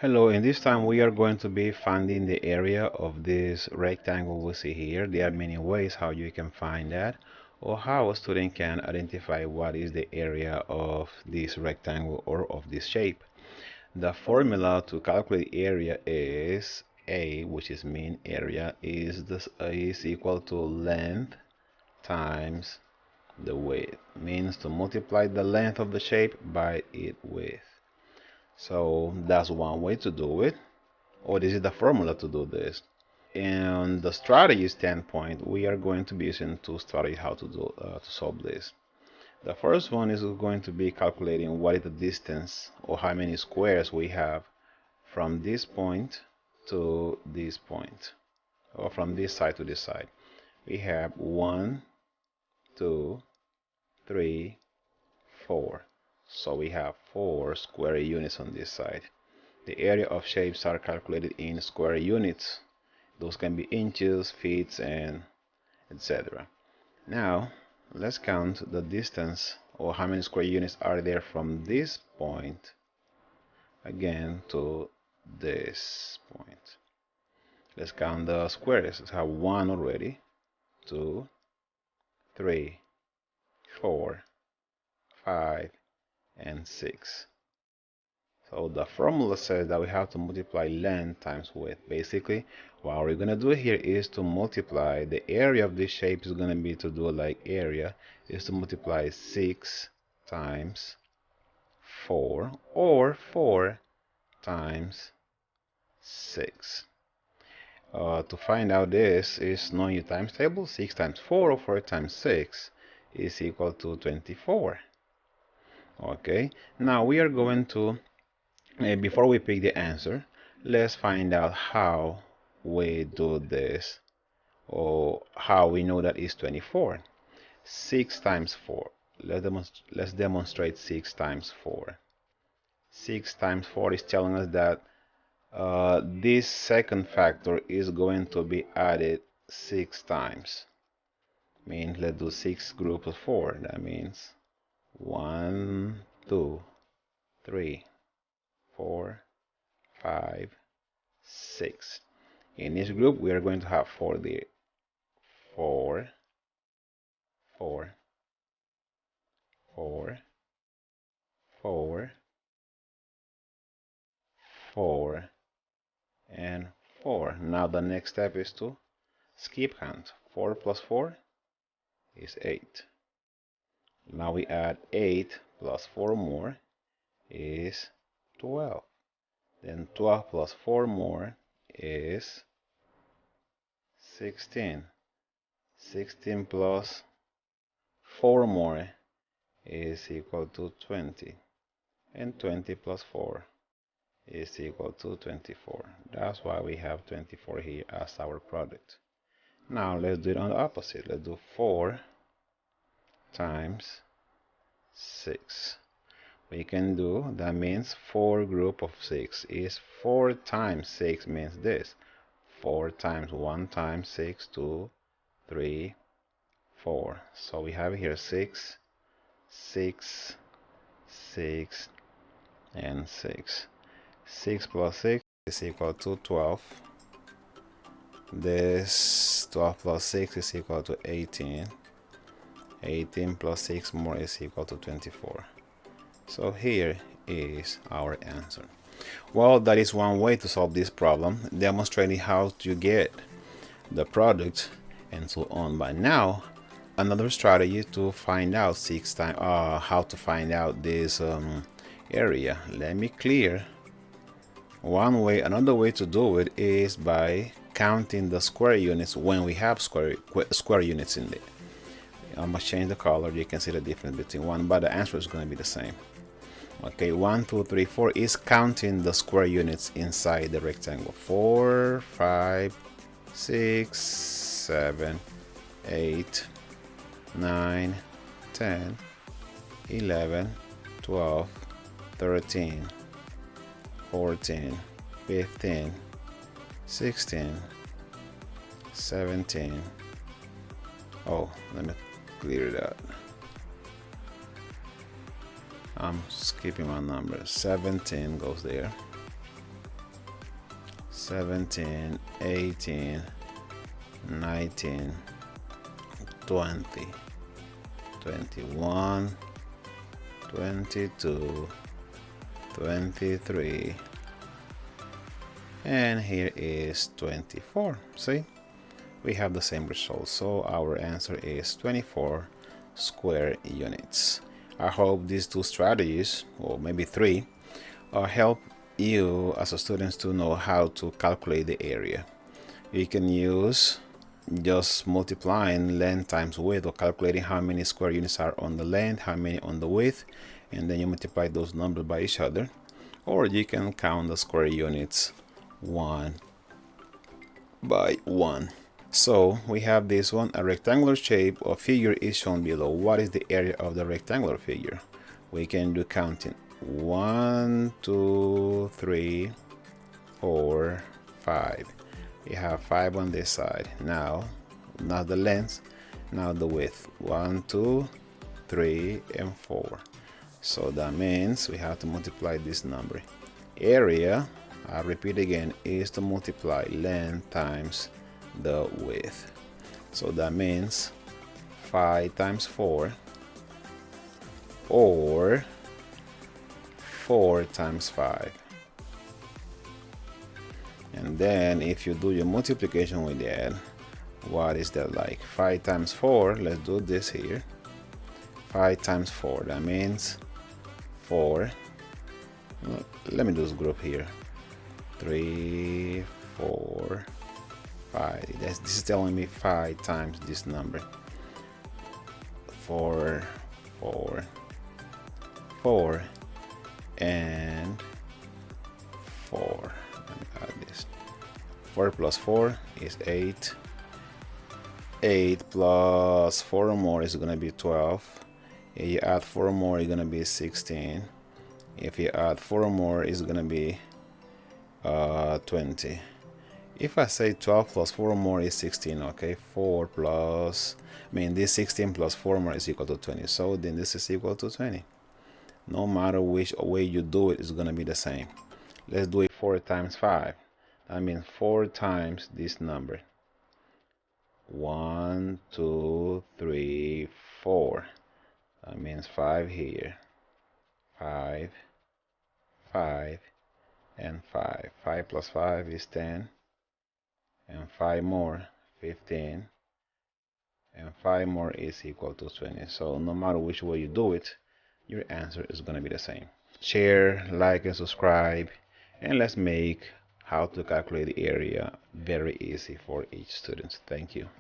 Hello, in this time we are going to be finding the area of this rectangle we see here. There are many ways how you can find that or how a student can identify what is the area of this rectangle or of this shape. The formula to calculate area is A, which is mean area, is equal to length times the width. Means to multiply the length of the shape by its width. So that's one way to do it, or this is the formula to do this. In the strategy standpoint, we are going to be using two strategies how to solve this. The first one is going to be calculating what is the distance or how many squares we have from this point to this point, or from this side to this side. We have 1, 2, 3, 4. So we have 4 square units on this side. The area of shapes are calculated in square units. Those can be inches, feet, and etc. Now, let's count the distance or how many square units are there from this point again to this point. Let's count the squares. Let's have 1 already, 2, 3, 4, 5, and 6. So the formula says that we have to multiply length times width. Basically, what we're going to do here is to multiply the area of this shape is going to be to do like area is to multiply 6 times 4 or 4 times 6. To find out this is knowing your times table. 6 times 4 or 4 times 6 is equal to 24. Okay, now we are going to before we pick the answer, let's find out how we do this or how we know that it's 24. 6 times 4. Let's demonstrate 6 times 4. 6 times 4 is telling us that this second factor is going to be added 6 times. Means let's do 6 groups of 4. That means 1, 2, 3, 4, 5, 6. In this group, we are going to have 4 there. 4, 4, 4, 4, 4, and 4. Now the next step is to skip count. 4 plus 4 is 8. Now we add 8 plus 4 more is 12. Then 12 plus 4 more is 16. 16 plus 4 more is equal to 20. And 20 plus 4 is equal to 24. That's why we have 24 here as our product. Now let's do it on the opposite. Let's do 4 times 6. We can do, that means 4 group of 6 is 4 times 6 means this. 4 times 1 times 6, 2, 3, 4. So we have here 6, 6, 6, and 6. 6 plus 6 is equal to 12. This 12 plus 6 is equal to 18. 18 plus 6 more is equal to 24. So here is our answer. Well, that is one way to solve this problem, demonstrating how to get the product and so on. But now, another strategy to find out how to find out this area. Let me clear one way. Another way to do it is by counting the square units when we have square units in there. I'm gonna change the color. You can see the difference between one, but the answer is going to be the same. Okay, 1, 2, 3, 4 is counting the square units inside the rectangle. 4, 5, 6, 7, 8, 9, 10, 11, 12, 13, 14, 15, 16, 17. Oh, let me clear that. I'm skipping my number. 17 goes there. 17, 18, 19, 20, 21, 22, 23, and here is 24. See, we have the same result, so our answer is 24 square units. I hope these two strategies, or maybe three, help you as a student to know how to calculate the area. You can use just multiplying length times width, or calculating how many square units are on the length, how many on the width, and then you multiply those numbers by each other. Or you can count the square units one by one. So we have this one, a rectangular shape or figure is shown below. What is the area of the rectangular figure? We can do counting. 1, 2, 3, 4, 5. You have 5 on this side. Now, not the length, now the width. 1, 2, 3, and 4. So that means we have to multiply this number. Area, I repeat again, is to multiply length times the width. So that means 5 times 4, or 4 times 5. And then if you do your multiplication with that, what is that like? 5 times 4, let's do this here. 5 times 4, that means 4. Let me just group here. 3, 4, 5. This is telling me 5 times this number. 4, 4, 4, and 4. Let me add this. 4 plus 4 is 8. 8 plus 4 more is going to be 12. If you add 4 more, it's going to be 16. If you add 4 more, it's going to be 20. If I say 12 plus 4 more is 16, okay, 4 plus, this 16 plus 4 more is equal to 20. So then this is equal to 20. No matter which way you do it, it's going to be the same. Let's do it 4 times 5. That means 4 times this number. 1, 2, 3, 4. That means 5 here. 5, 5, and 5. 5 plus 5 is 10. And 5 more, 15. And 5 more is equal to 20. So no matter which way you do it, your answer is going to be the same. Share, like, and subscribe. And let's make how to calculate the area very easy for each student. Thank you.